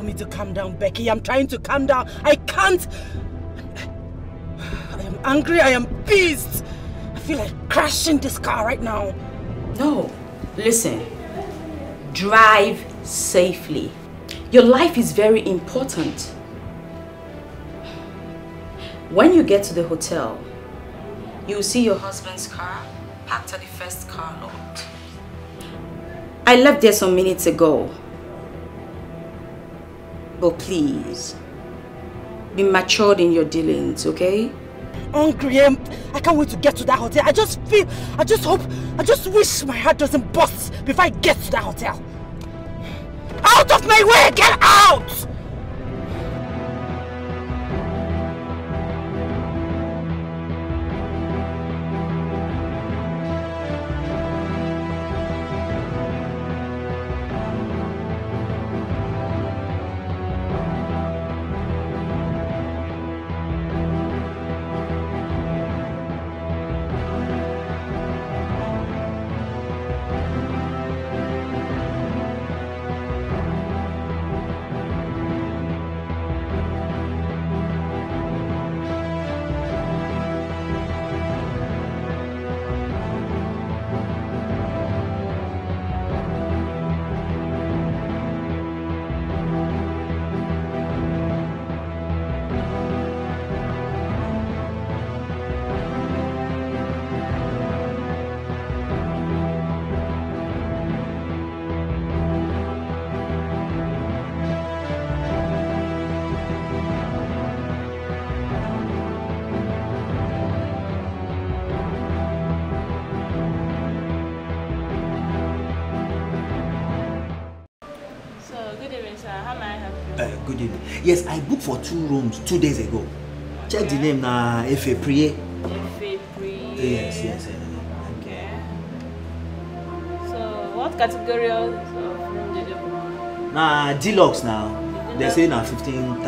me to calm down, Becky. I'm trying to calm down. I can't. I am angry. I am pissed. I feel like crashing this car right now. No. Listen. Drive safely. Your life is very important. When you get to the hotel, you will see your husband's car parked at the first car lot. I left there some minutes ago. But please, be matured in your dealings, okay? Hungry. I can't wait to get to that hotel. I just wish my heart doesn't bust before I get to that hotel. Out of my way! Get out! Good evening. Yes, I booked for 2 rooms 2 days ago. Check the name na 2Prison. 2Prison. Yes. Okay. So, what category of room did you book? Nah, deluxe now. They say na 15,000.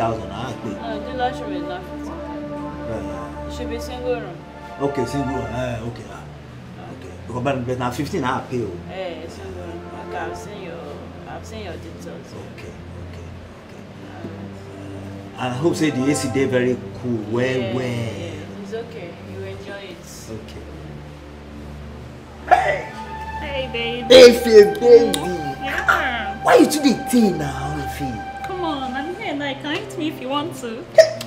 Deluxe room is not 15,000. It should be single room. Okay, single room. Okay. Because now 15 I pay. Single room. Okay, I've seen your details. Okay. I hope say the AC day very cool. Well. It's okay. You enjoy it. Okay. Hey, baby. Baby. Yeah. Why you do the thing now, Ify? Come on, I'm here now. You can eat me if you want to.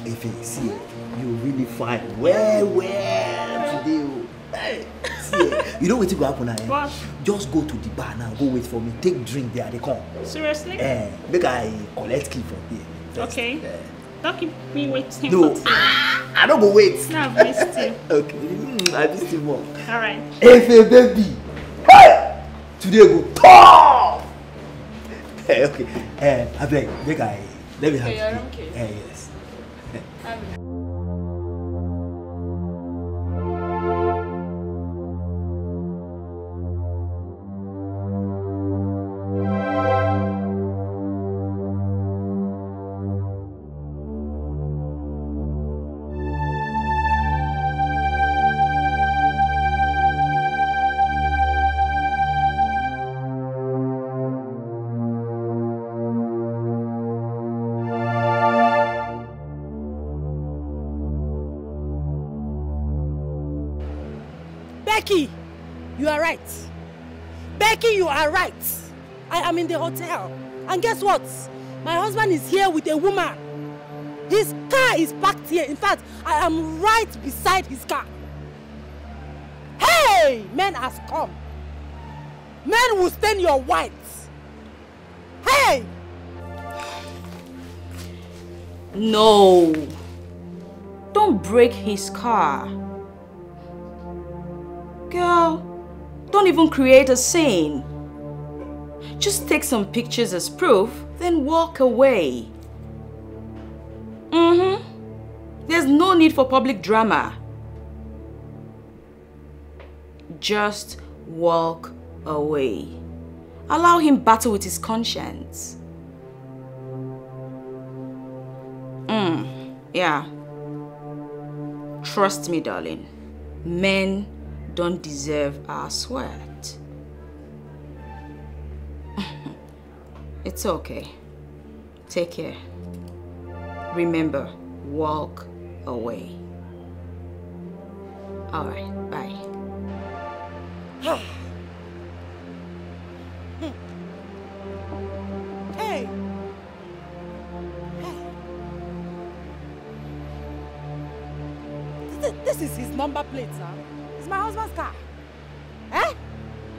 Ify, see, you really fine. Well today. Hey, see, you know what to go happen now? What? Just go to the bar now. Go wait for me. Take drink there. They come. Seriously? Make I collect key from here. First. Okay. Don't keep me waiting. No, I don't go wait. No, I've missed you. Okay, I missed you more. Alright. Ify, baby. Hey! Today go top. Okay. I beg, let me have your room key. Yes. Becky, you are right. Becky, you are right. I am in the hotel. And guess what? My husband is here with a woman. His car is parked here. In fact, I am right beside his car. Hey! Men has come. Men will stain your white. Hey! No. Don't break his car. Girl, don't even create a scene. Just take some pictures as proof, then walk away. There's no need for public drama. Just walk away. Allow him battle with his conscience. Yeah. Trust me, darling. Men don't deserve our sweat. It's okay. Take care. Remember, walk away. All right, bye. Hey! This is his number plate, sir. It's my husband's car. Eh?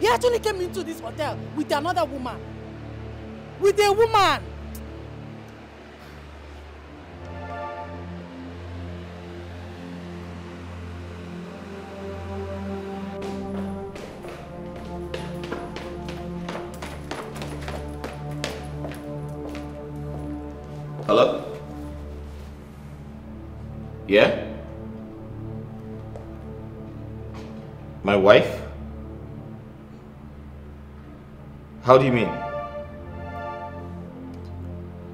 He actually came into this hotel with another woman. With a woman! Hello? Yeah? My wife? How do you mean?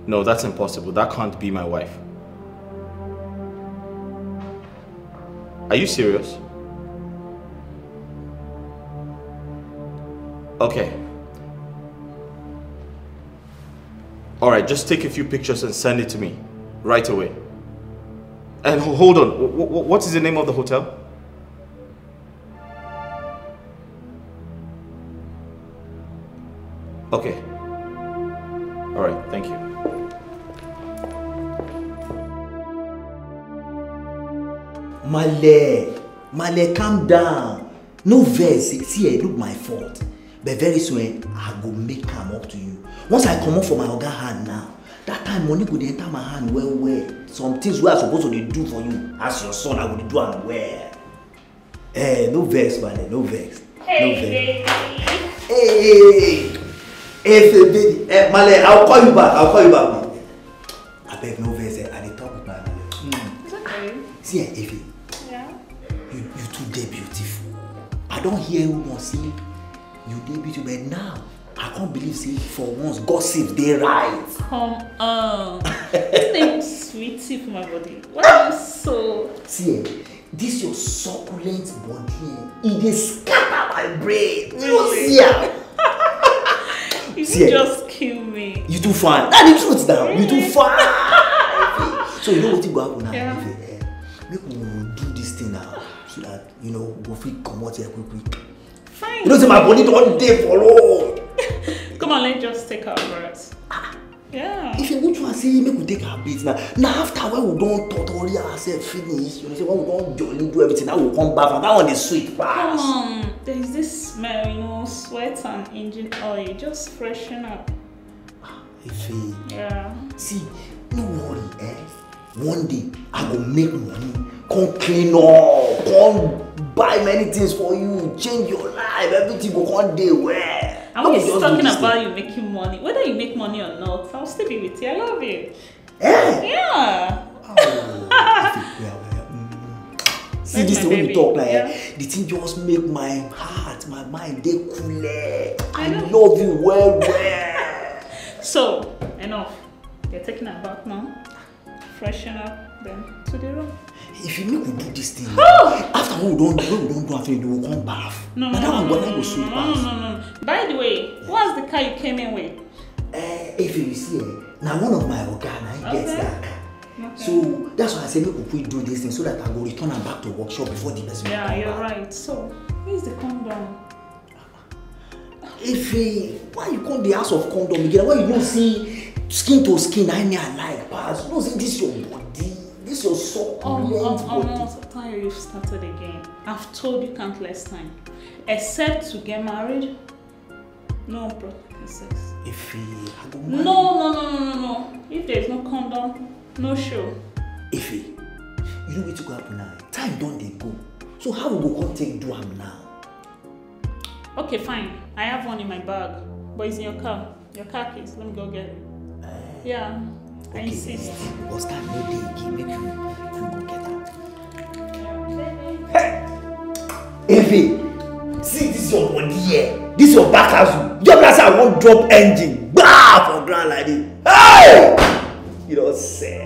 No, that's impossible. That can't be my wife. Are you serious? Okay. Alright, just take a few pictures and send it to me right away. And hold on, what is the name of the hotel? Okay. Alright, thank you. Male, calm down. No verse. See, look my fault. But very soon, I go make come up to you. Once I come up for my organ hand now, that time money could enter my hand well. Some things we are supposed to do for you. As your son, I would do and well. No vex, Male, no vex. Hey, no vex. Hey, baby. Male, I'll call you back. I beg no vex. I dey talk with my Male. It's okay. See, Effie. Yeah? You too dey beautiful. I don't hear you more say you dey beautiful, but now I can't believe say for once gossip dey right. Come on. This sweetie for my body. Why are you so... See, this your succulent body, it dey scatter my brain. Really? You see You see, just kill me. you too fine. That's the truth now. Really? You too fine. So you know what you go happen now? Yeah. Make we do this thing now so that go fit come out here quick. Fine. You know say my body don't dey for long. Come on, let's just take our breaths. Yeah. If you want to say make we take our beats now after when we don't totally ourselves finish, you know, say when we don't jolly do everything, now we come back and that one is sweet pass. Come on, there's this smell, sweat and engine oil. Just freshen up. Ife, Yeah. see, no worry, one day I go make money, come clean up, come buy many things for you, change your life, everything go one day well. I'm always talking about you making money. Whether you make money or not, I'll still be with you. I love you. Yeah. See this thing when we talk like Yeah. the thing just make my heart, my mind dey cool. I know. love you well. So, enough. You're taking a bath now. Freshen up, then to the room. If you make we do this thing, after we don't do after we will come bath. No. By the way, what's the car you came in with? If you see, now one of my organa gets that car. Okay. So that's why I say make we do this thing so that I go return am back to workshop before the person. Yeah, you're right. So, where's the condom? If why you come the house of condom again? Why you don't see skin to skin? I like pass. You don't see this your body, this your succulent body. I'm tired you've started again. I've told you countless times. Except to get married, no practical sex. If I go marry. No. If there's no condom, no show. If you know where to go happen now. Time don't they go. So how we go come take do am now? Okay, fine. I have one in my bag, but it's in your car. Your car keys. Let me go get it. Yeah, I insist. Because time no day again, make you go get am. Effie, see this your body here. This your back house. Just as I won't drop engine. Bah for ground like this. Hey! You don't say.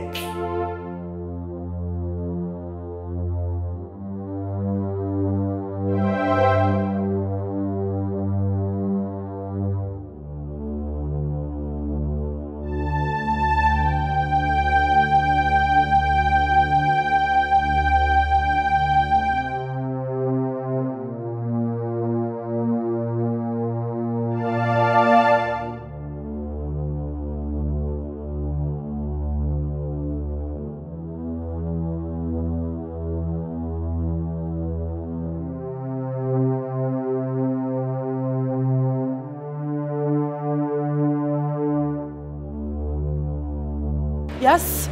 Yes?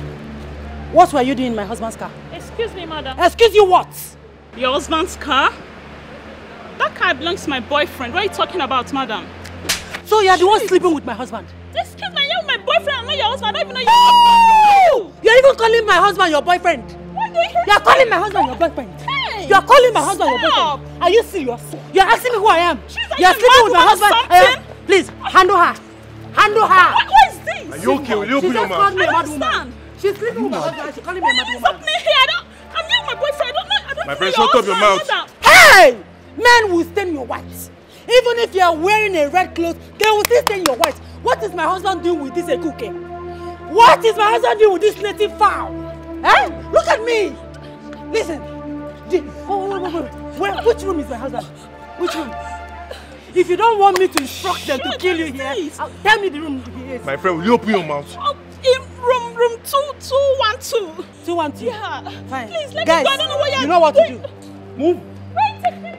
What were you doing in my husband's car? Excuse me, madam. Excuse you what? Your husband's car? That car belongs to my boyfriend. What are you talking about, madam? So you are the one sleeping with my husband? Excuse me, you're my boyfriend. I'm not your husband. I don't even know you. Oh! You're even calling my husband your boyfriend. What do you You're calling my husband your boyfriend. Hey! You're calling my husband your boyfriend. Are you serious? You're asking me who I am. You're sleeping with my husband. Please, handle her. Handle her. What is this? Are you okay? Will you open your mouth? I don't understand. She's sleeping with my husband. She's calling me a mad woman. What's happening here? I'm not my boyfriend. I don't My know friend, your shut up your husband, mouth. madam. Hey! Men will stain your white. Even if you are wearing a red cloth, they will still stain your white. What is my husband doing with this ekuke? What is my husband doing with this native fowl? Eh? Look at me. Listen. Wait. Which room is my husband? Which room? If you don't want me to instruct them to kill you here, tell me the room he is. My friend, will you open your mouth? In room 212. 212. Yeah. Fine. Please let Guys, me go. I don't know what you're you know what to do. Move. Wait, take me to.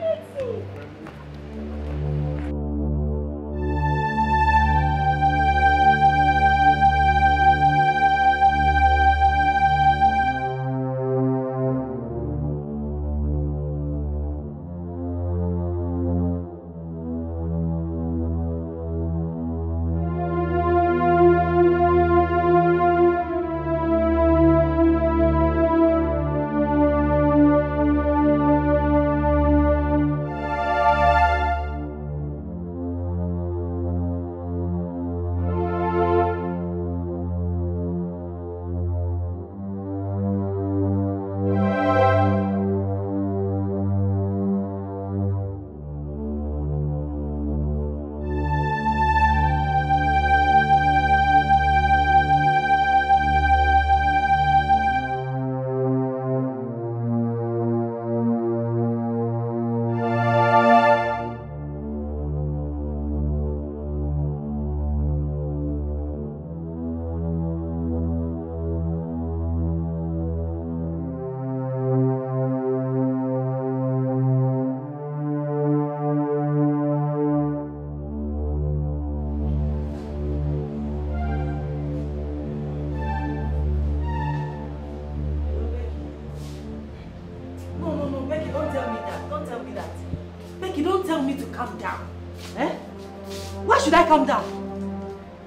Calm down.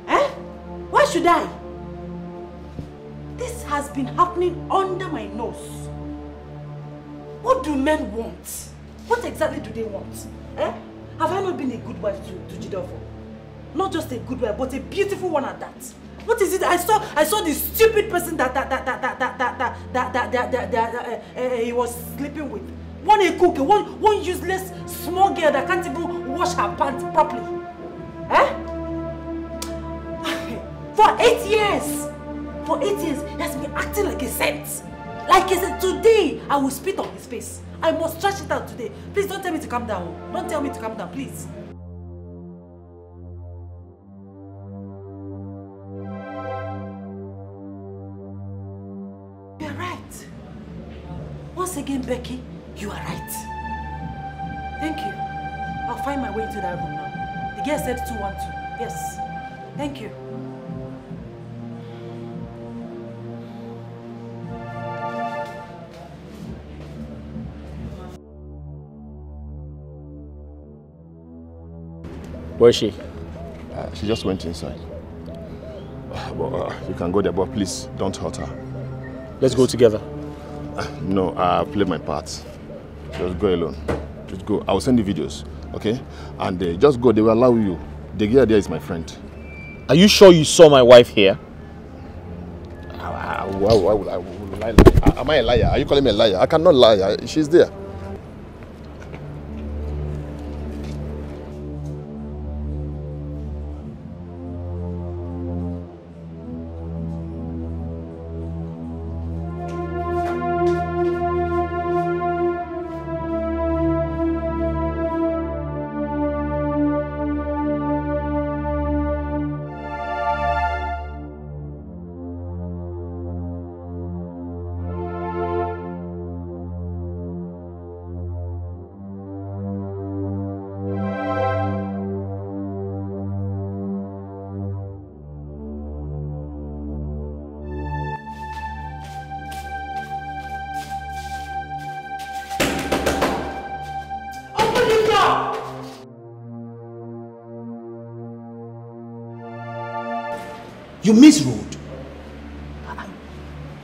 Eh? Why should I? This has been happening under my nose. What do men want? What exactly do they want? Eh? Have I not been a good wife to Jidofo? Not just a good wife, but a beautiful one at that. What is it? I saw this stupid person that he was sleeping with. One a cook, one useless small girl that can't even wash her pants properly. Eh? For 8 years! For 8 years, he has been acting like a saint. Like I said, today I will spit on his face. I must trash it out today. Please don't tell me to calm down. Don't tell me to calm down, please. You are right. Once again, Becky, you are right. Thank you. I'll find my way into that room now. The girl said 212. Yes. Thank you. Where is she? She just went inside. You can go there, but please don't hurt her. Let's go together. No, I'll play my part. Just go alone. Just go. I'll send you videos, okay? And just go. They will allow you. The girl there is my friend. Are you sure you saw my wife here? Why would I lie? Am I a liar? Are you calling me a liar? I cannot lie. She's there. You misroad.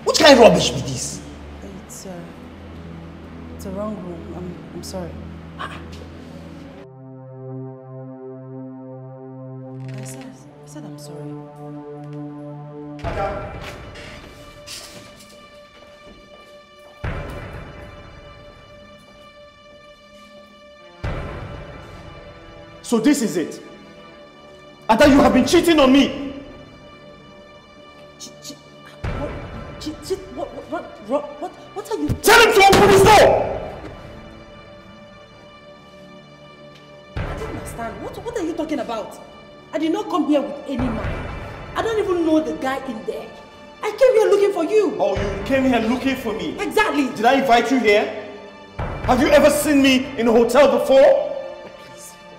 What kind of rubbish be this? It's a wrong room. I'm sorry. I said I'm sorry. So this is it. And that you have been cheating on me. What are you... Tell him to open his door! I don't understand. What are you talking about? I did not come here with any man. I don't even know the guy in there. I came here looking for you. Oh, you came here looking for me? Exactly. Did I invite you here? Have you ever seen me in a hotel before?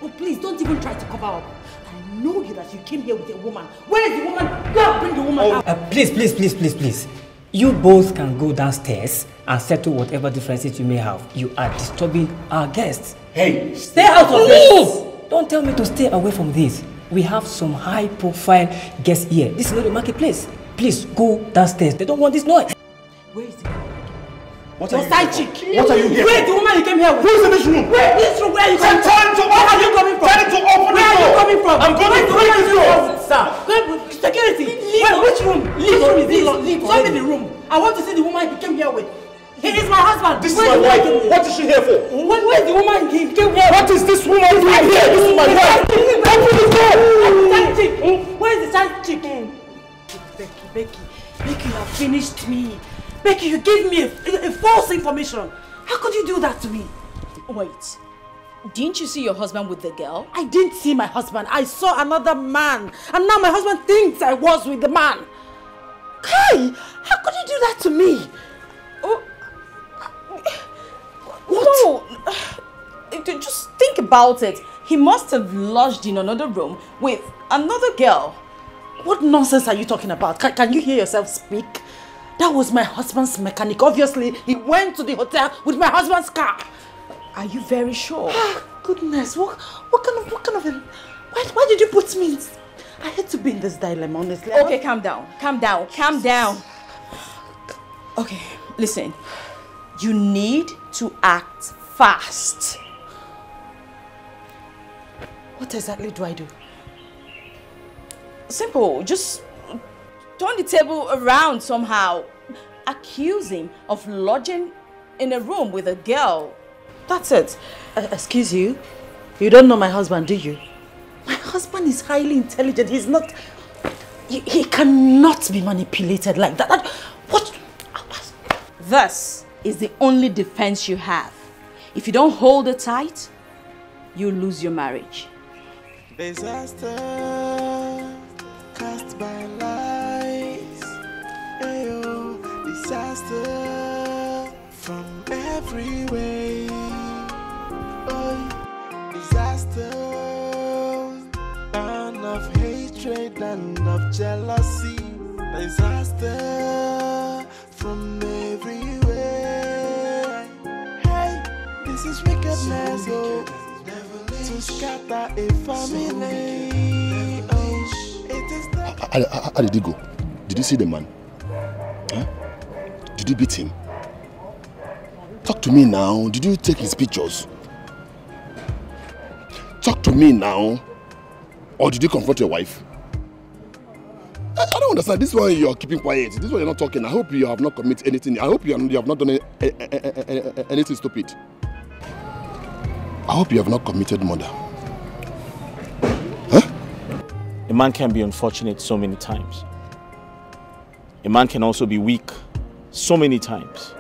Oh, please, don't even try to cover up. I know you that you came here with a woman. Where is the woman? Go bring the woman out. Please. You both can go downstairs and settle whatever differences you may have. You are disturbing our guests. Hey, Stay out of this! Don't tell me to stay away from this. We have some high-profile guests here. This is not a marketplace. Please go downstairs. They don't want this noise. Where is the woman? what Your are you side here for? chick. What are you here Where is for? the woman you came here with? Who's in this room? Where is this room? Where are you coming from? Tell him to Where are you coming from? Tell him to open Where the are you door. coming from? I'm going to break this door. Sir, security. Which room? Which room is this? Show me the room. I want to see the woman he came here with. He is my husband. This is my wife. What is she here for? Where is the woman he came here with? What is this woman doing here? This is my wife. Open the door. Side chick. Where is the side chick? Becky, you have finished me. Becky, you gave me a false information. How could you do that to me? Wait. Didn't you see your husband with the girl? I didn't see my husband. I saw another man. And now my husband thinks I was with the man. Kai, how could you do that to me? Oh. What? No. Just think about it. He must have lodged in another room with another girl. What nonsense are you talking about? Can you hear yourself speak? That was my husband's mechanic. Obviously, he went to the hotel with my husband's car. Are you very sure? Goodness, what kind of a... Why did you put me in... I hate to be in this dilemma, honestly. Okay, calm down. Okay, listen. You need to act fast. What exactly do I do? Simple. Just turn the table around somehow. Accuse him of lodging in a room with a girl. That's it. Excuse you? You don't know my husband, do you? My husband is highly intelligent. He's not... He cannot be manipulated like that. What? This is the only defense you have. If you don't hold it tight, you lose your marriage. Disaster cast by lies. Ayo, disaster from every way. Oh, disaster, and of hatred and of jealousy. Disaster from everywhere. Hey, this is wickedness, oh, to scatter a family. Oh, it is the... How did he go? Did you see the man? Huh? Did you beat him? Talk to me now. Did you take his pictures? Talk to me now. Or did you confront your wife? I don't understand. This one you're keeping quiet. This one you're not talking. I hope you have not committed anything. I hope you have not done anything stupid. I hope you have not committed murder. Huh? A man can be unfortunate so many times. A man can also be weak so many times.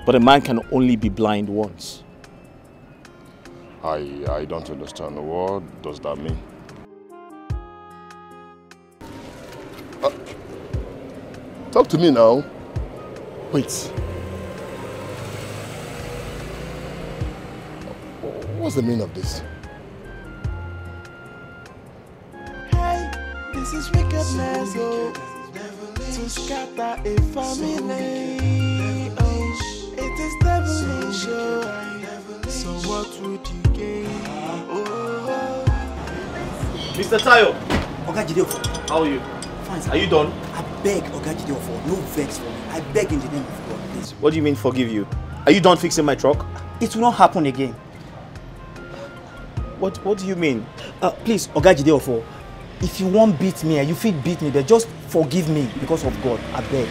But a man can only be blind once. I don't understand. What does that mean? Talk to me now. Wait. What's the meaning of this? Hey, this is wickedness, oh, to scatter a family. Oh, it is devilish, oh, so what would you gain? Oh, Mr. Tayo, Okay, Jideo. how are you? fine, sir. Are you done? I beg Oga Jideofor, no vex for me. I beg in the name of God, please. What do you mean forgive you? Are you done fixing my truck? It will not happen again. What do you mean? Please, Oga Jideofor, if you won't beat me, you feel beat me, but just forgive me because of God. I beg.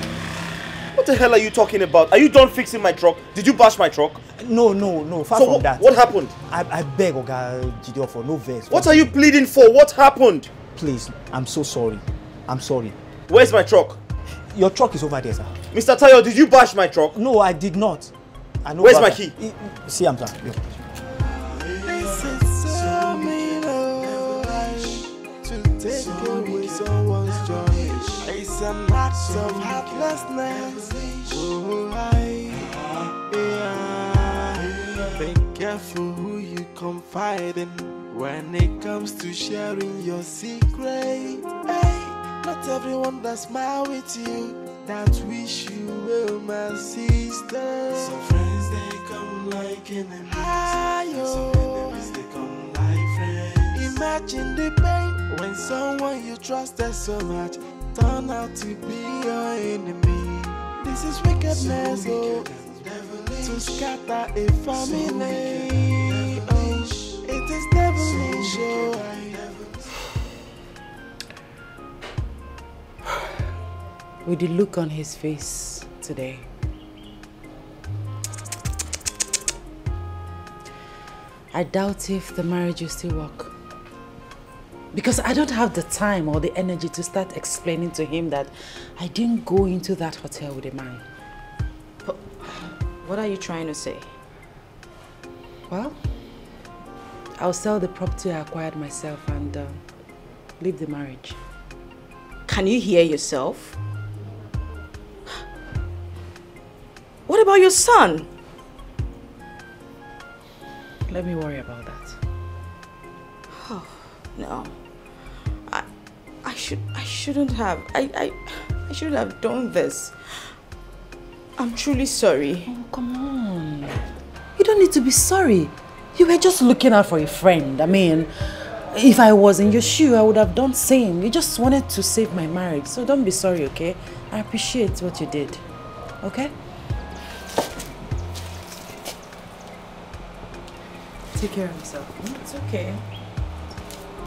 What the hell are you talking about? Are you done fixing my truck? Did you bash my truck? No, far from that. What happened? I beg Oga Jideofor, no vex. What are you pleading for? What happened? Please, I'm so sorry. I'm sorry. Where's my truck? Your truck is over there, sir. Mr. Tayo, did you bash my truck? No, I did not. I know. Where's my key? See, I'm done. This is so mean, to take away someone's joy. It's an act of heartlessness. Be careful who you confide in when it comes to sharing your secret. Not everyone that smile with you that wish you well, my sister. Some friends they come like enemies, some enemies they come like friends. Imagine the pain when someone you trusted so much turn out to be your enemy. This is wickedness, to scatter a family. It is devilish, With the look on his face today, I doubt if the marriage will still work. Because I don't have the time or the energy to start explaining to him that I didn't go into that hotel with a man. But what are you trying to say? Well, I'll sell the property I acquired myself and leave the marriage. Can you hear yourself? What about your son? Let me worry about that. Oh, no. I shouldn't have. I shouldn't have done this. I'm truly sorry. Oh, come on. You don't need to be sorry. You were just looking out for a friend. I mean, if I was in your shoe, I would have done the same. You just wanted to save my marriage. So don't be sorry, okay? I appreciate what you did. Okay? Take care of yourself. It's okay.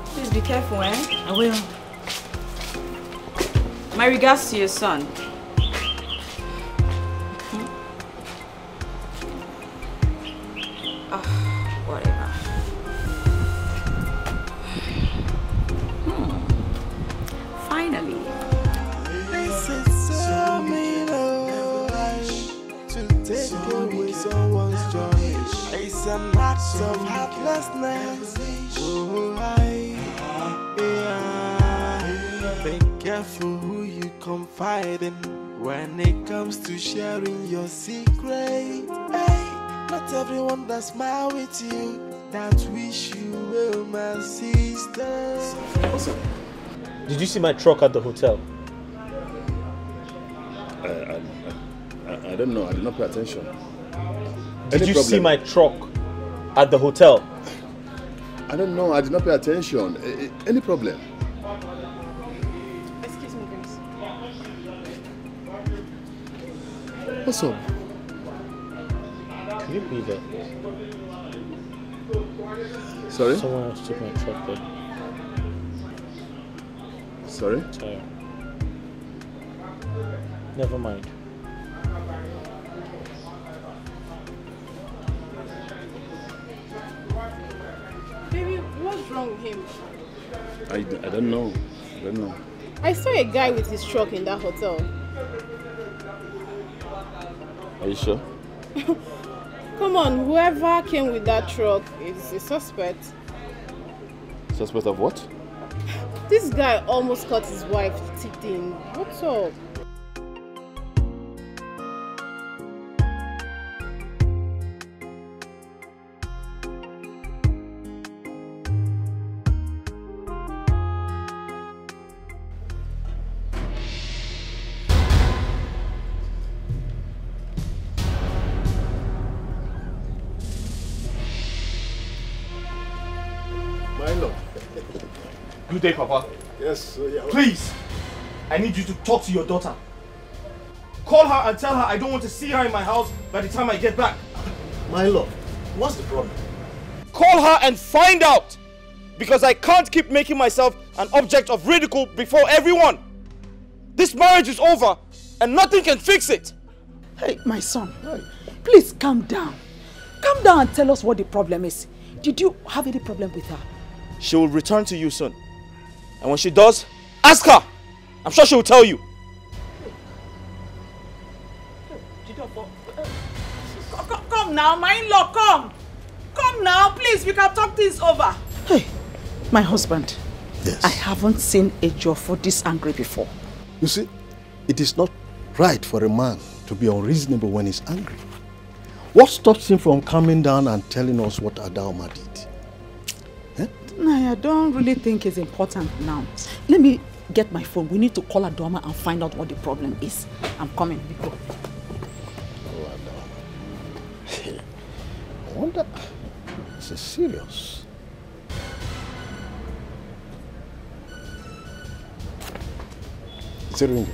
Please be careful, eh? I will. My regards to your son. Whatever. Finally. This is so mean, to take away someone's joy. It's an act of heartlessness. Be careful who you confide in when it comes to sharing your secret. Not everyone that smile with you that wish you well, my sister. What's up? Did you see my truck at the hotel? I don't know. I did not pay attention. Did you see my truck at the hotel? I don't know. I did not pay attention. Any problem? Excuse me, Grace. What's up? Can you be there? Sorry? Someone else took my truck there. Sorry? Tire. Never mind. Baby, what's wrong with him? I don't know. I don't know. I saw a guy with his truck in that hotel. Are you sure? Come on, whoever came with that truck is a suspect. Suspect of what? This guy almost caught his wife cheating. What's up? My lord. Good day, Papa. Yes, yeah. Please, I need you to talk to your daughter. Call her and tell her I don't want to see her in my house by the time I get back. My love, what's the problem? Call her and find out! Because I can't keep making myself an object of ridicule before everyone. This marriage is over and nothing can fix it. Hey, my son, please calm down. Calm down and tell us what the problem is. Did you have any problem with her? She will return to you soon. And when she does, ask her. I'm sure she will tell you. Come now, my in-law, come. Come now, please, we can talk things over. Hey, my husband. Yes. I haven't seen a Jofo this angry before. You see, it is not right for a man to be unreasonable when he's angry. What stops him from calming down and telling us what Adaoma did? I don't really think it's important now. Let me get my phone. We need to call Adaoma and find out what the problem is. I'm coming. Go. I wonder, this is serious. Is it ringing?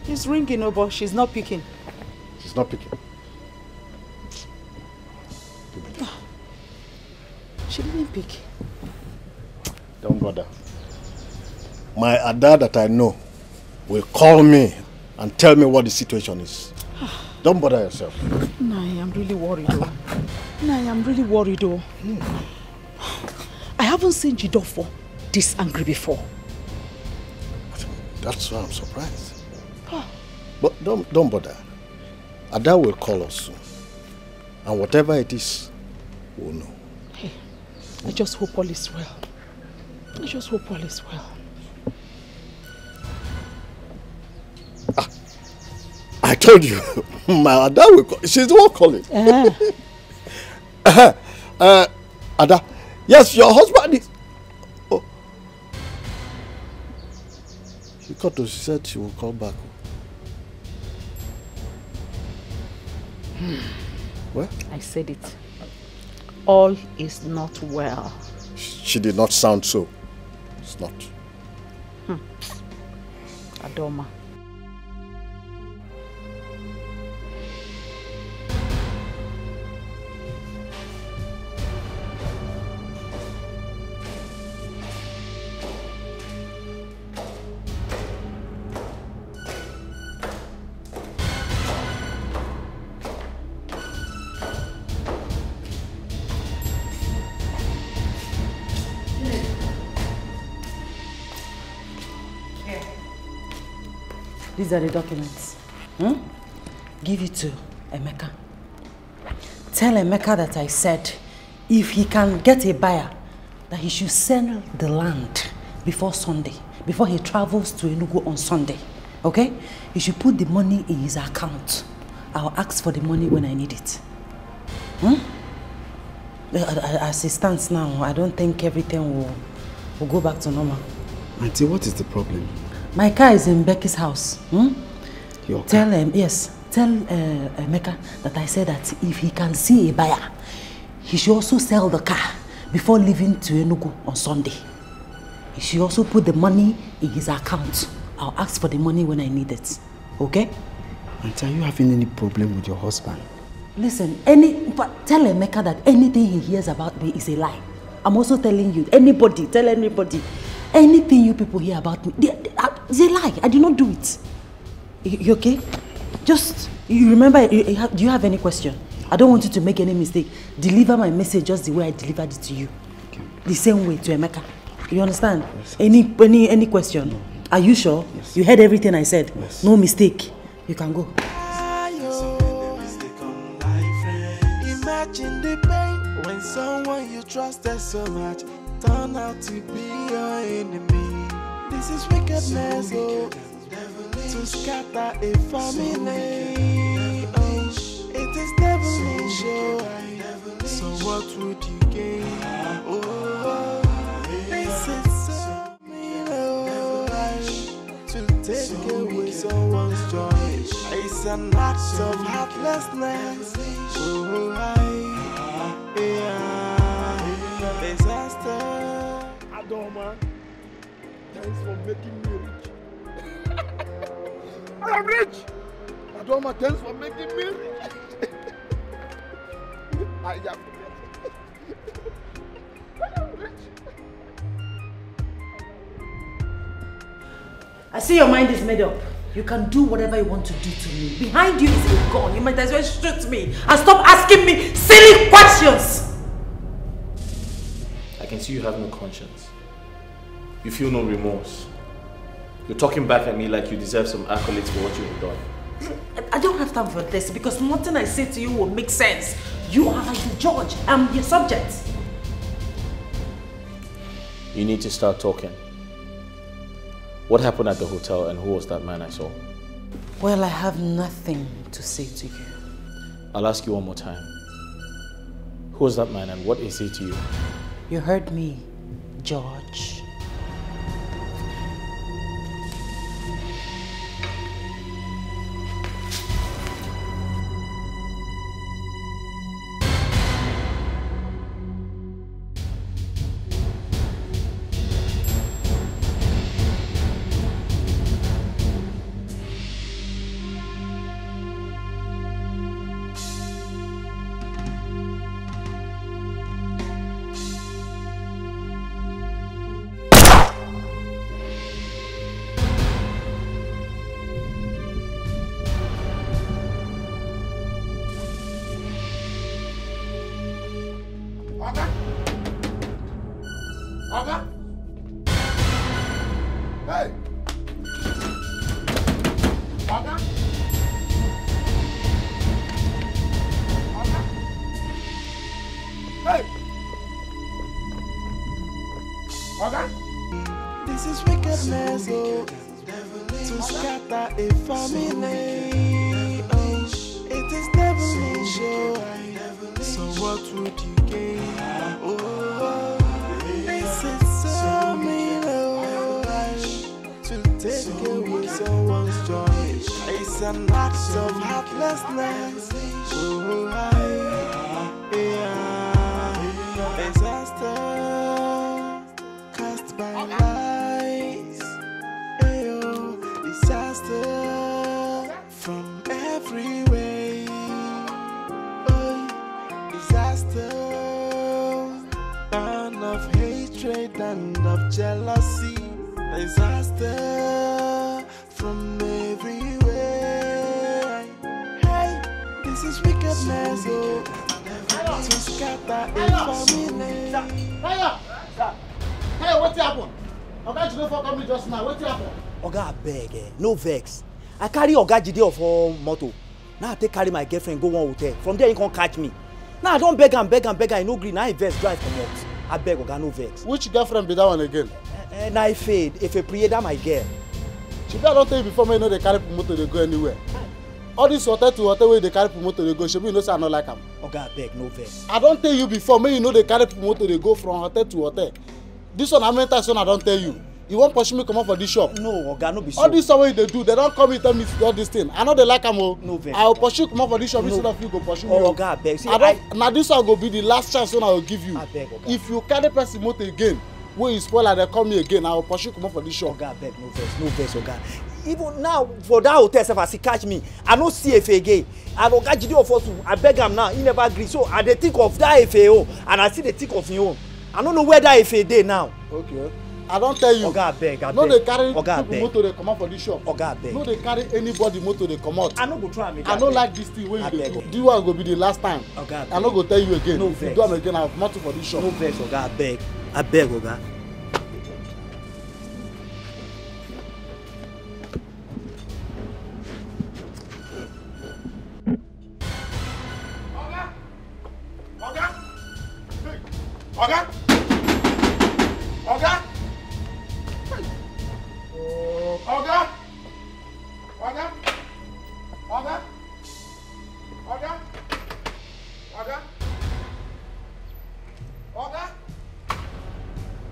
It's ringing, but she's not picking. She's not picking. She didn't pick. Don't bother. My Ada that I know will call me and tell me what the situation is. Don't bother yourself. No, I'm really worried though. No, I'm really worried though. I haven't seen Jidofo this angry before. That's why I'm surprised. But don't bother. Ada will call us soon. And whatever it is, we'll know. Hey, I just hope all is well. I just hope all is well. I told you, my Ada will call. She's the one calling. Ada, yes, your husband is... Oh. She got to said she will call back. Well? I said it. All is not well. She did not sound so. It's not. Adaoma. These are the documents. Give it to Emeka. Tell Emeka that I said if he can get a buyer, that he should sell the land before Sunday, before he travels to Enugu on Sunday. Okay? He should put the money in his account. I'll ask for the money when I need it. As it stands now, I don't think everything will go back to normal. Auntie, what is the problem? My car is in Becky's house. Your car? Tell Emeka that I said that if he can see a buyer, he should also sell the car before leaving to Enugu on Sunday. He should also put the money in his account. I'll ask for the money when I need it. Okay? Auntie, are you having any problem with your husband? Listen, tell Emeka that anything he hears about me is a lie. I'm also telling you, tell anybody. Anything you people hear about me, it's a lie. I did not do it. You okay? Just, you remember, do you have any question? I don't want you to make any mistake. Deliver my message just the way I delivered it to you. Okay. The same way to Emeka. You understand? Yes. Any question? No. Are you sure? Yes. You heard everything I said? Yes. No mistake. You can go. Imagine the pain when someone you trusted so much turn out to be your enemy. This is wickedness, to scatter a family. Oh, it is devilish, oh. So what would you gain? Oh, this is so mean, to take away someone's joy. It's an act of heartlessness. Oh, disaster. Adaoma, thanks for making me rich. I am rich. Adoma, thanks for making me rich. I am rich. I see your mind is made up. You can do whatever you want to do to me. Behind you is a gun. You might as well shoot me and stop asking me silly questions. I can see you have no conscience. You feel no remorse. You're talking back at me like you deserve some accolades for what you have done. I don't have time for this because nothing I say to you will make sense. You are like the judge. I'm your subject. You need to start talking. What happened at the hotel and who was that man I saw? Well, I have nothing to say to you. I'll ask you one more time. Who was that man and what is he to you? You heard me, George. This is wickedness, oh, to scatter a family. Oh, it is devilish, oh. So what would you gain? Oh, this is so mean, oh, to take away someone's joy. It's an act of heartlessness. Oh, disaster cast by lies. Ayo, disaster from every way. Oh, disaster, burn of hatred and of jealousy. Disaster from everywhere. Hey, this is wickedness, oh, to scatter a family. Hey, what happened? Oga Jide for come just now. What happened? Oga, abeg, no vex. I carry Oga Jide for motor. Now I take carry my girlfriend go one hotel. From there he can't catch me. Now I don't beg and no green. Now I vex drive come out. I beg Oga, no vex. Which girlfriend be that one again? Now I fade. If a priye that my girl. She don't tell you before me know they carry motor they go anywhere. All this hotel to hotel where they carry motor they go. She be no say I not like am. Oga, abeg, no vex. I don't tell you before me you know they carry motor they go from hotel to hotel. This one how many times I don't tell you. You won't push me come out for this shop. No, Oga, no be so. All this way they do, they don't come and tell me to do all this thing. I know they like am. No vex. I will push you come out for this shop instead of you go push me. Oh, Oga, abeg. See, now this one go be the last chance when I will give you. Abeg, Oga. If you carry person motor again, when you spoil and they come here again, I will push you come out for this shop. Oga, abeg, no vex, Oga. Even now for that hotel sef as he catch me, I no see Efe again. And Oga Jide of us, I beg am now, he never agree. So I dey think of that Efe own, and I still dey think of him own. I don't know where that Efe dey now. Okay. I don't tell you. Oga, abeg. No, they carry people motor they come out for this shop. Oga, abeg. No, they carry anybody motor they come out. I no go try am again. I don't like this thing when you do. This one go be the last time. Oga, I no go tell you again. No if vex. you do am again, I have nothing for this shop. No vex, Oga, abeg. Abeg, Oga. Oga? Oga? Oga? Oga? Oga? Oga? Oga? Oga?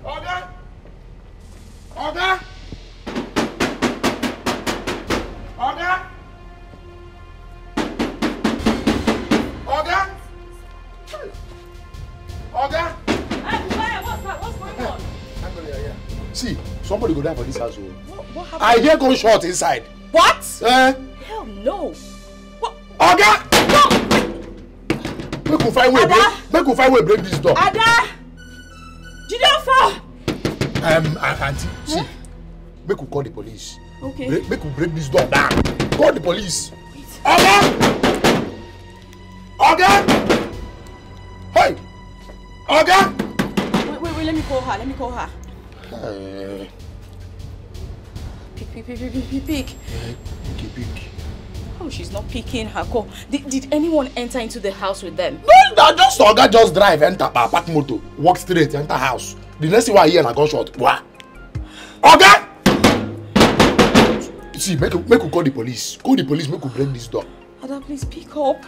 Oga? See, somebody go die for this house. What happened? I hear gunshot inside. What? Hell no. What? Oga! No! Make we find way. Make we find way break this door. Ada! Did you fall? Auntie, see, make we call the police. Okay. Make we break this door down. Call the police. Oga! Oga! Hey! Oga! Wait, let me call her. Pick. Oh, she's not picking her call. Did anyone enter into the house with them? No, just Oga just drive, enter park motor, walk straight, enter house. The next thing I hear na gunshot. Wah! Oga! See, make we call the police. Call the police, make we break this door. Ada, please pick up.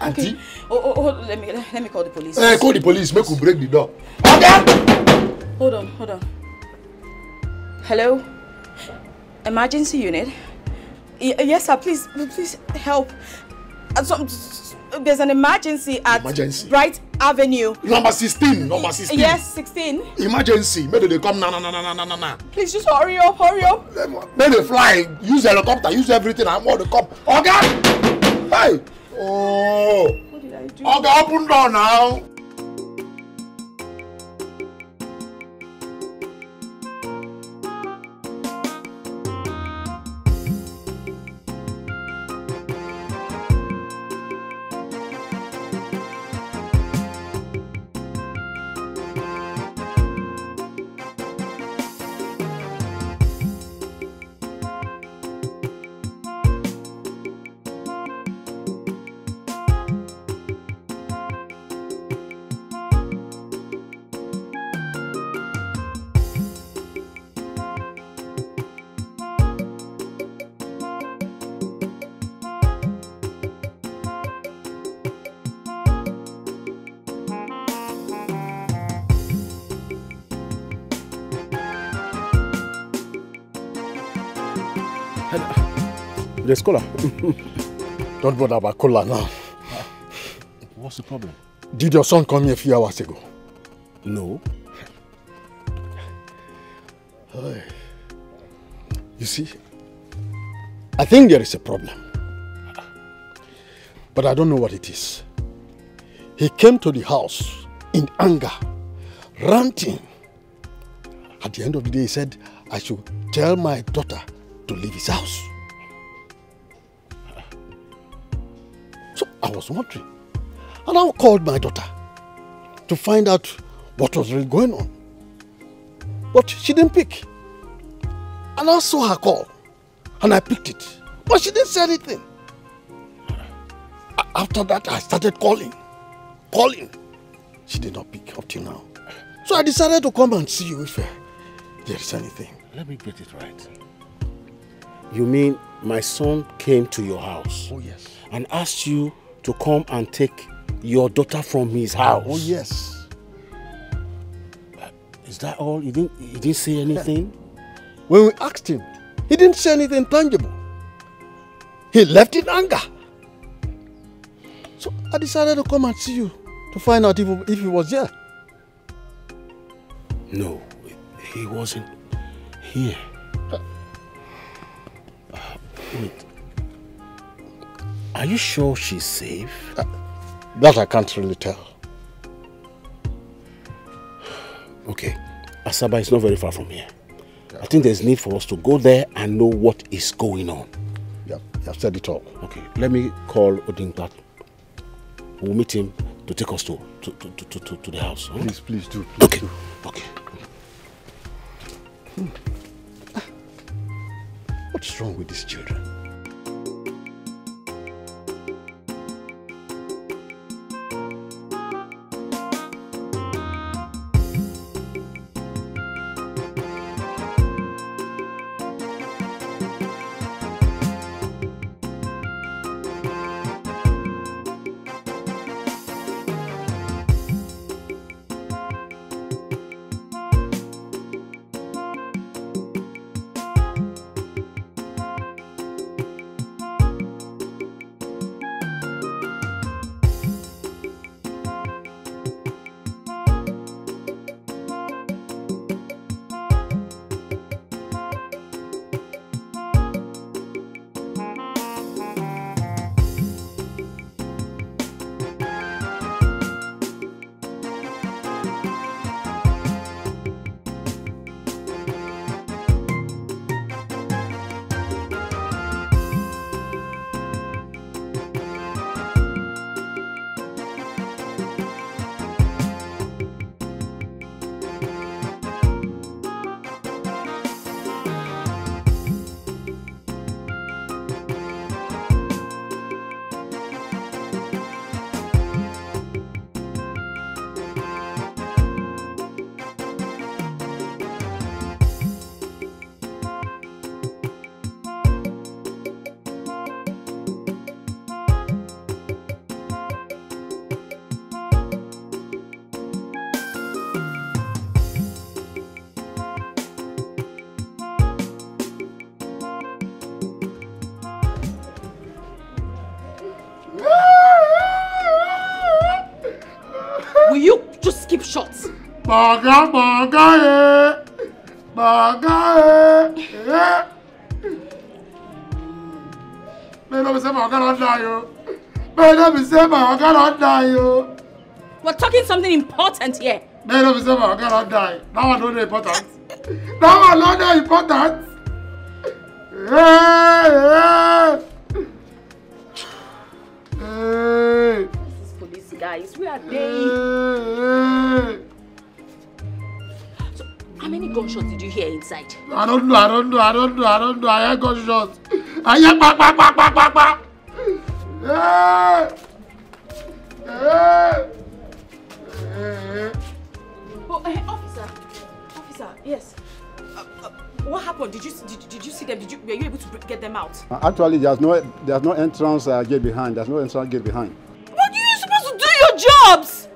Auntie? Okay. Oh, let me call the police. Call the police, make we break the door. Oga! Hold on. Hello? Emergency unit? Yes, sir. Please help. There's an emergency at Bright Avenue. Number 16. Yes, 16. Emergency. Maybe they come now. Please just hurry up. Maybe they fly. Use helicopter. Use everything. I'm going to come. Oga! Hey! Oh! What did I do? Oga, open door now. The scholar. Don't bother about cola now. What's the problem? Did your son come here a few hours ago? No. You see, I think there is a problem. But I don't know what it is. He came to the house in anger, ranting. At the end of the day, he said, I should tell my daughter to leave his house. So I was wondering. And I called my daughter to find out what was really going on. But she didn't pick. And I saw her call. And I picked it. But she didn't say anything. After that, I started calling. She did not pick up till now. So I decided to come and see you if there is anything. Let me get it right. You mean my son came to your house? Oh, yes. And asked you to come and take your daughter from his house? Oh, yes. Is that all? He didn't say anything? When we asked him, he didn't say anything tangible. He left in anger. So I decided to come and see you to find out if he was there. No, he wasn't here. Wait. Are you sure she's safe? That I can't really tell. Okay. Asaba is not very far from here. Yeah. I think there's need for us to go there and know what is going on. Yeah, you have said it all. Okay, let me call Odingbat. We'll meet him to take us to the house. Huh? Please do. Okay. What's wrong with these children? We're talking something important here. Now I know the important. Now I know the important. Hey. This is police guys. Where are they? So, how many gunshots did you hear inside? I don't know. I hear gunshots. I hear back. Officer, yes. What happened? Did you see them? Were you able to get them out? Actually, there's no entrance gate behind. There's no entrance gate behind. But you're supposed to do your jobs.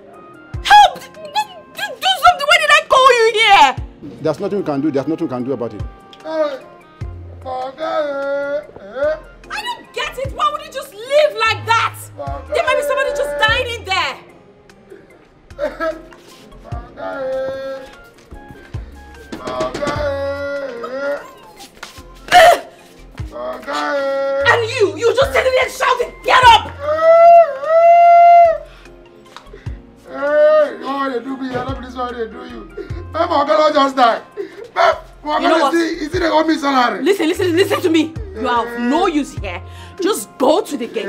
Help! Do something. Why did I call you here? There's nothing we can do. There's nothing we can do about it. I don't get it. Why would you just leave like that? There might be somebody just dying in there. And you just sitting there shouting, get up! Hey, why they do me? I don't believe why they do you. My God just died. You know what? Is it a me salary? Listen to me. You are of no use here. Just go to the gate.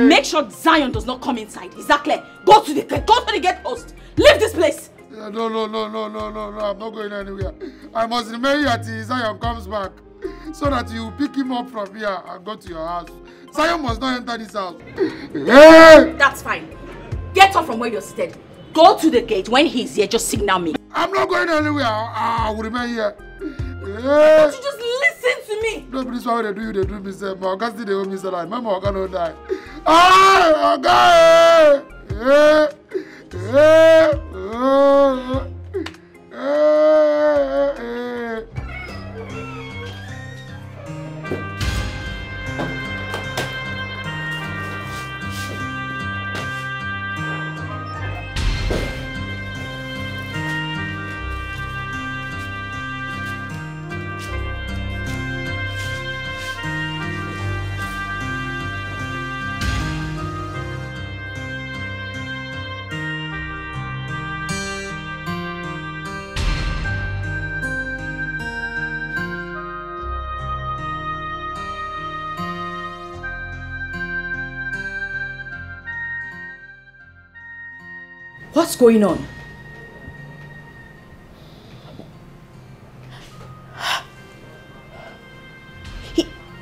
Make sure Zion does not come inside. Is that clear? Go to the gate. Go to the gate post. Leave this place. No. I'm not going anywhere. I must remain here till Zion comes back. So that you pick him up from here and go to your house. Zion must not enter this house. That's fine. Get up from where you're seated. Go to the gate. When he's here, just signal me. I'm not going anywhere. I will remain here. But you just listen to me. No, please, why they do you? They do me, sir. My Oga still they owe me salary. My Oga don't die. What's going on?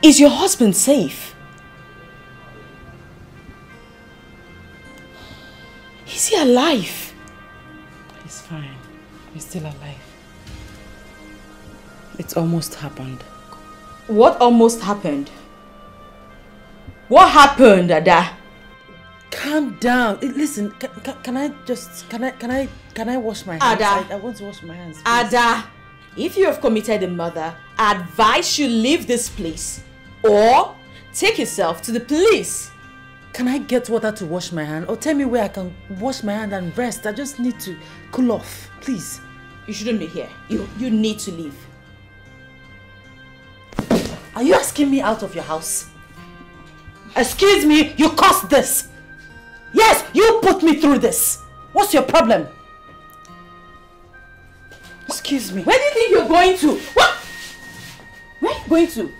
Is your husband safe? Is he alive? He's fine. He's still alive. It's almost happened. What almost happened? What happened, Ada? Calm down. Listen, can I wash my hands? Ada. I want to wash my hands. Please. Ada, if you have committed a murder, I advise you leave this place or take yourself to the police. Can I get water to wash my hand? Or tell me where I can wash my hand and rest? I just need to cool off, please. You shouldn't be here. You need to leave. Are you asking me out of your house? Excuse me, you caused this. Yes, you put me through this. What's your problem? Excuse me. Where do you think you're going to? What? Where are you going to?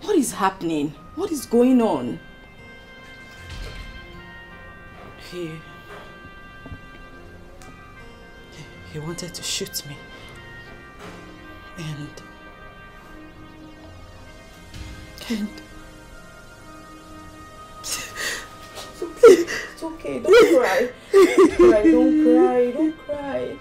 What is happening? What is going on? He wanted to shoot me. And it's okay, don't cry. Don't cry.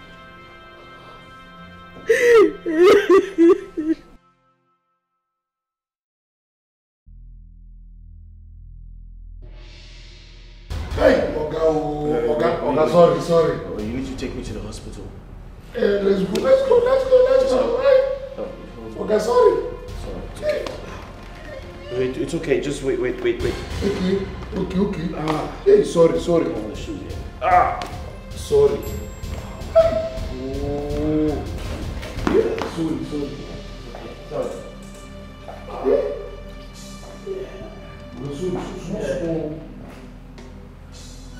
Hey, Oga, sorry. Oh, you need to take me to the hospital. Let's go. Hey. Oga, sorry. Sorry, wait, it's okay. Just wait. Okay. Hey, sorry. Sorry. Oh. Yeah, sorry.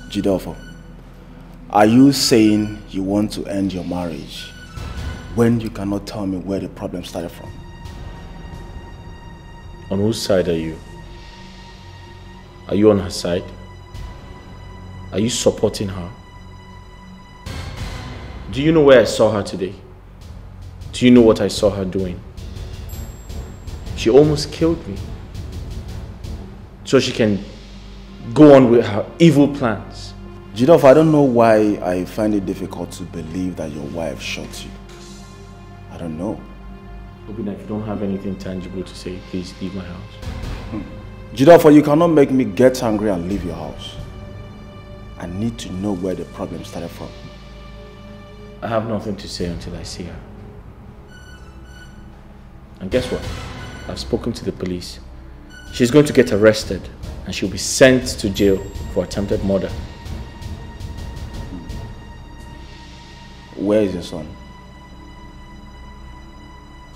Jidolfo, are you saying you want to end your marriage when you cannot tell me where the problem started from? On whose side are you? Are you on her side? Are you supporting her? Do you know where I saw her today? Do you know what I saw her doing? She almost killed me. So she can go on with her evil plans. Jidolfo, I don't know why I find it difficult to believe that your wife shot you. I don't know. Obina, if you don't have anything tangible to say, please leave my house. Jidolfo, you cannot make me get angry and leave your house. I need to know where the problem started from. I have nothing to say until I see her. And guess what? I've spoken to the police. She's going to get arrested and she'll be sent to jail for attempted murder. Where is your son?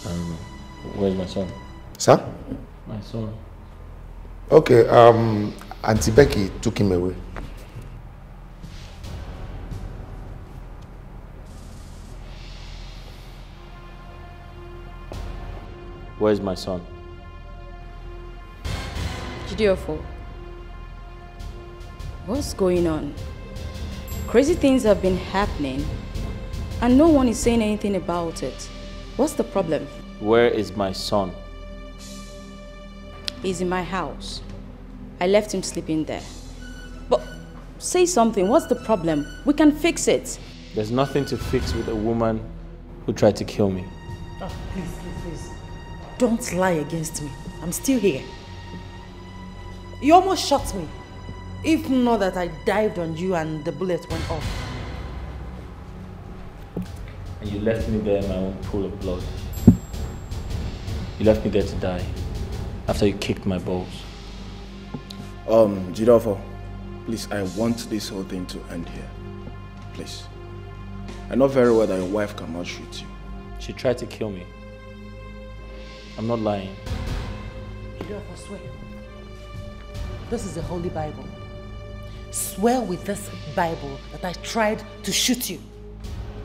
I don't know. Where's my son? Sir? My son. Okay, Auntie Becky took him away. Where's my son? Jidolfo, what's going on? Crazy things have been happening and no one is saying anything about it. What's the problem? Where is my son? He's in my house. I left him sleeping there. But say something, what's the problem? We can fix it. There's nothing to fix with a woman who tried to kill me. Oh, please. Don't lie against me. I'm still here. You almost shot me. If not that I dived on you and the bullet went off. And you left me there in my own pool of blood. You left me there to die after you kicked my balls. Jidolfo, please, I want this whole thing to end here. Please. I know very well that your wife cannot shoot you. She tried to kill me. I'm not lying. Jidolfo, swear. This is the Holy Bible. Swear with this Bible that I tried to shoot you.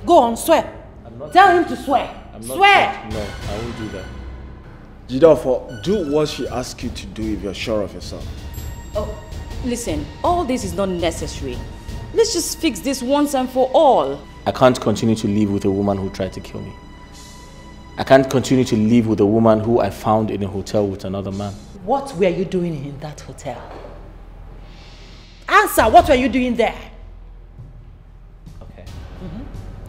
Go on, swear. Tell him to swear. Swear! No, I won't do that. Jidolfo, do what she asks you to do if you're sure of yourself. Oh, listen, all this is not necessary. Let's just fix this once and for all. I can't continue to live with a woman who tried to kill me. I can't continue to live with a woman who I found in a hotel with another man. What were you doing in that hotel? Answer, what were you doing there? Okay.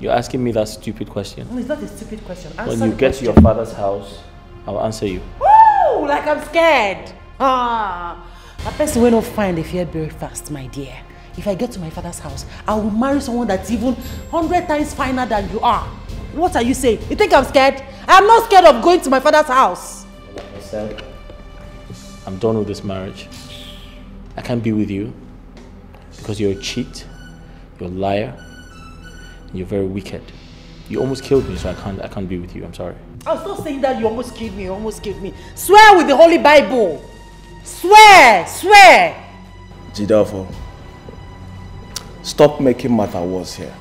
You're asking me that stupid question. No, it's not a stupid question. Answer when you get to your father's house, I'll answer you. Woo! Like I'm scared. A person will not find a fear very fast, my dear. If I get to my father's house, I will marry someone that's even 100 times finer than you are. What are you saying? You think I'm scared? I'm not scared of going to my father's house. Like I said, I'm done with this marriage. I can't be with you because you're a cheat, you're a liar, and you're very wicked. You almost killed me, so I can't be with you. I'm sorry. I was not saying that you almost killed me. You almost killed me. Swear with the Holy Bible. Swear! Swear! Jidolfo, stop making matter worse here.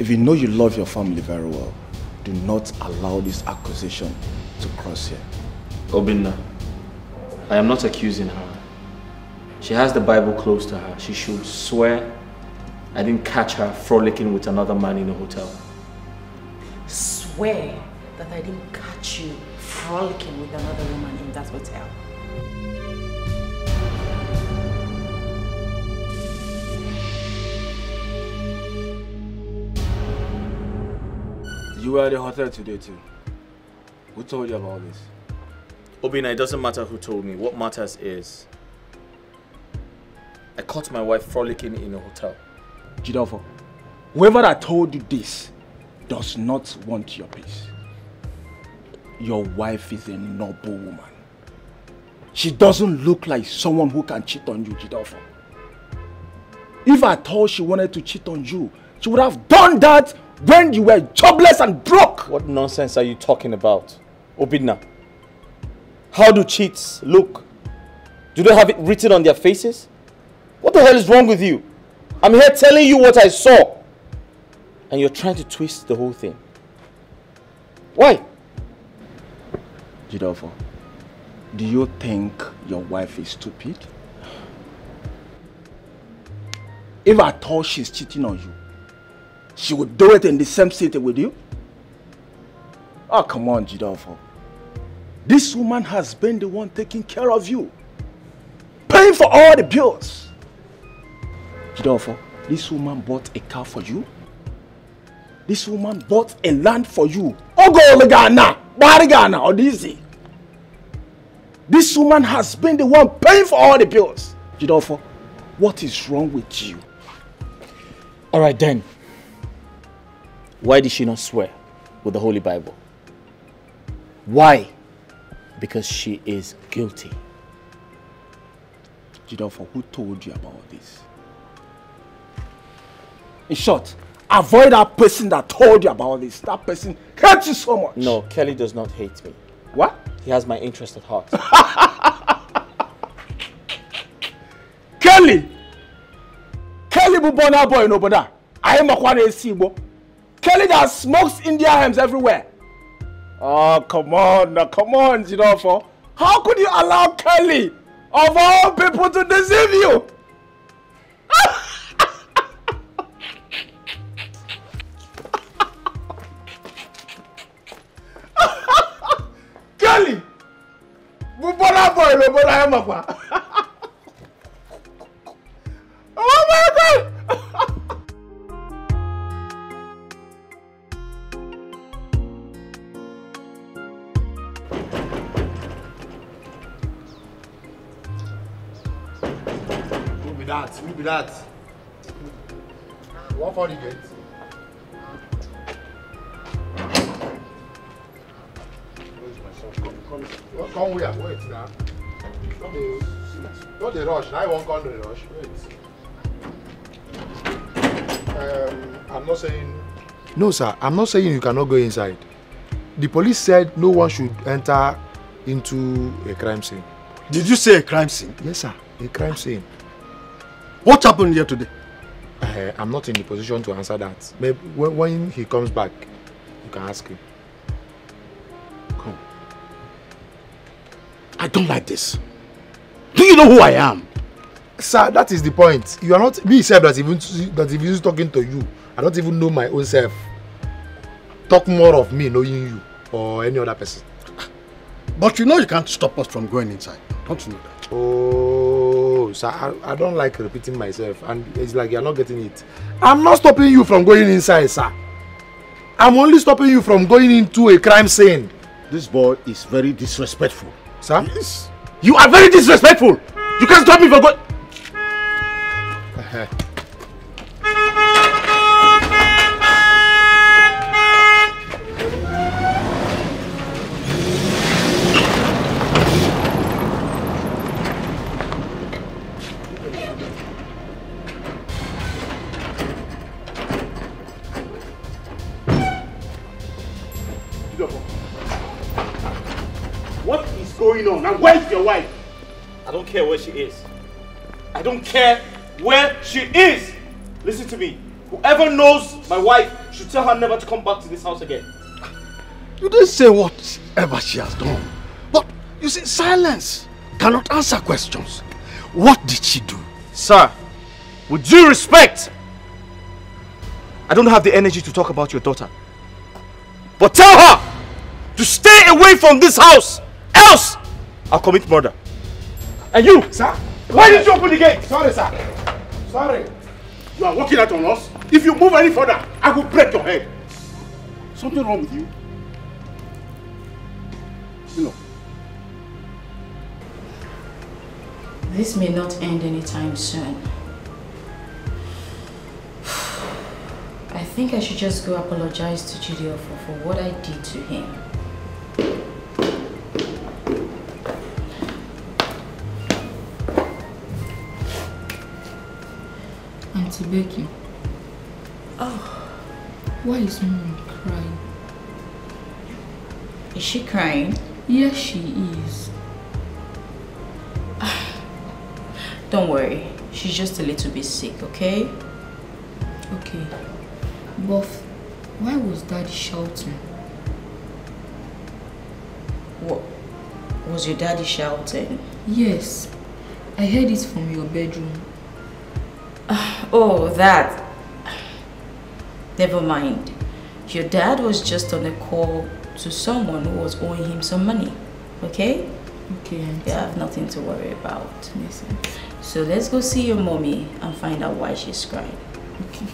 If you know you love your family very well, do not allow this accusation to cross here. Obinna, I am not accusing her. She has the Bible close to her. She should swear I didn't catch her frolicking with another man in a hotel. Swear that I didn't catch you frolicking with another woman in that hotel. You were at the hotel today too. Who told you about this? Obinna, it doesn't matter who told me. What matters is I caught my wife frolicking in a hotel. Jidolfo, whoever that told you this does not want your peace. Your wife is a noble woman. She doesn't look like someone who can cheat on you, Jidolfo. If I thought she wanted to cheat on you, she would have done that when you were jobless and broke. What nonsense are you talking about, Obidna? How do cheats look? Do they have it written on their faces? What the hell is wrong with you? I'm here telling you what I saw. And you're trying to twist the whole thing. Why? Jidolfo, do you think your wife is stupid? If I thought she's cheating on you, she would do it in the same city with you? Oh, come on, Jidolfo. This woman has been the one taking care of you, paying for all the bills. Jidolfo, this woman bought a car for you. This woman bought a land for you. Ogo Ghana, Barigana, or Dizzy. This woman has been the one paying for all the bills. Jidolfo, what is wrong with you? Alright then. Why did she not swear with the Holy Bible? Why? Because she is guilty. Jidolfo, who told you about this? In short, avoid that person that told you about this. That person hates you so much. No, Kelly does not hate me. What? He has my interest at heart. Kelly! Kelly Bubona boy no boda. I am a Kwane Sibo. Kelly that smokes India hams everywhere. Oh, come on, Jidolfo. How could you allow Kelly, of all people, to deceive you? Kelly! Bubona boy no boda I am a Kwane. Oh my God! Who be that? What for the gate? Come where? Wait now. Don't they rush. Now I won't come to the rush. Wait. I'm not saying... No, sir. I'm not saying you cannot go inside. The police said no one should enter into a crime scene. Did you say a crime scene? Yes, sir. A crime scene. What happened here today? I'm not in the position to answer that. Maybe when he comes back, you can ask him. Come. I don't like this. Do you know who I am? Sir, that is the point. You are not me self that even talking to you. I don't even know my own self. Talk more of me knowing you or any other person. But you know you can't stop us from going inside. Don't you know that? Oh, sir, I don't like repeating myself, and it's like you're not getting it. I'm not stopping you from going inside, sir. I'm only stopping you from going into a crime scene. This boy is very disrespectful. Sir? Yes. You are very disrespectful. You can't stop me from going. What is going on? And where's your wife? I don't care where she is. I don't care where she is. Listen to me. Whoever knows my wife should tell her never to come back to this house again. You didn't say whatever she has done. But you see, silence cannot answer questions. What did she do? Sir, with due respect, I don't have the energy to talk about your daughter. But tell her to stay away from this house. Else, I'll commit murder. And you, sir, why did you open the gate? Sorry, sir. Sorry. You are walking out on us. If you move any further, I will break your head. Something wrong with you? You know. This may not end anytime soon. I think I should just go apologize to Jidolfo for what I did to him. And Becky. Oh. Why is Mom crying? Is she crying? Yes, she is. Don't worry. She's just a little bit sick, okay? Okay. But why was Daddy shouting? What? Was your daddy shouting? Yes. I heard it from your bedroom. Oh, that. Never mind. Your dad was just on a call to someone who was owing him some money. Okay? Okay, You have nothing to worry about. Yes, so let's go see your mommy and find out why she's crying. Okay.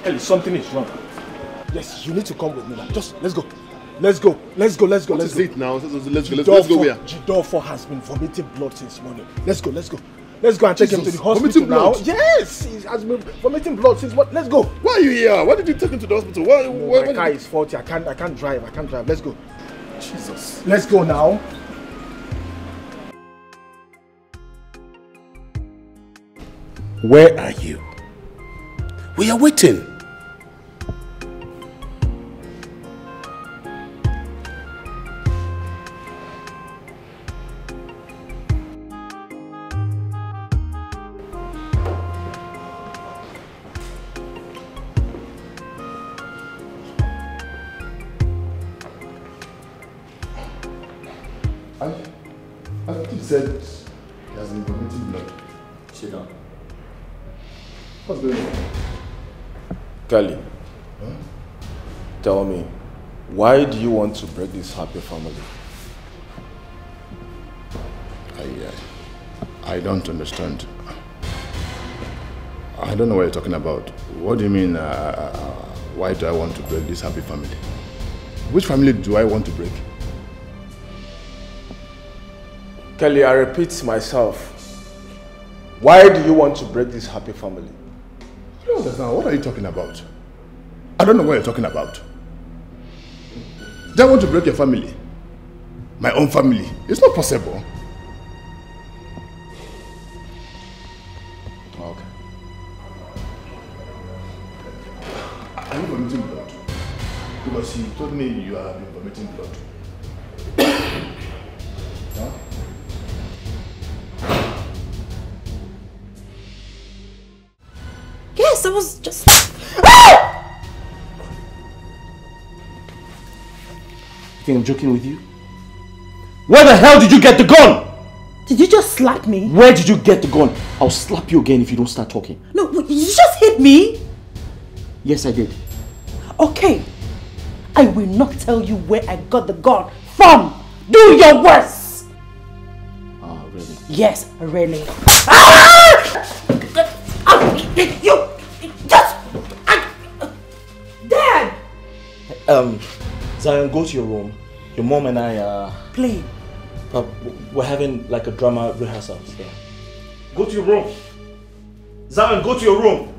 Kelly, something is wrong. Yes, you need to come with me now. Just let's go. Let's go. Let's go. Let's go. What Let's is go. it now? Let's go where? Jidofo has been vomiting blood since morning. Let's go. Let's go. Let's go and take him to the hospital vomiting now. blood? Yes, he has been vomiting blood since what? Let's go. Why are you here? Why did you take him to the hospital? My car is faulty. I can't drive. I can't drive. Let's go. Jesus. Let's go now. Where are you? We are waiting. I thought you said he has been vomiting blood. Sit down. What's going on? Kelly, tell me, why do you want to break this happy family? I don't understand. I don't know what you're talking about. What do you mean, why do I want to break this happy family? Which family do I want to break? Kelly, I repeat myself. Why do you want to break this happy family? I don't understand. What are you talking about? I don't know what you're talking about. Do I want to break your family? My own family? It's not possible. Okay. Are you vomiting blood? Because you told me you have been vomiting blood. Huh? Yes, I was just... You think I'm joking with you? Where the hell did you get the gun? Did you just slap me? Where did you get the gun? I'll slap you again if you don't start talking. No, you just hit me. Yes, I did. Okay. I will not tell you where I got the gun from. Do your worst. Ah, really? Yes, really. You just... Dad! Zion, go to your room. Your mom and I are... Playing. We're having like a drama rehearsal. Yeah. Go to your room. Zion, go to your room.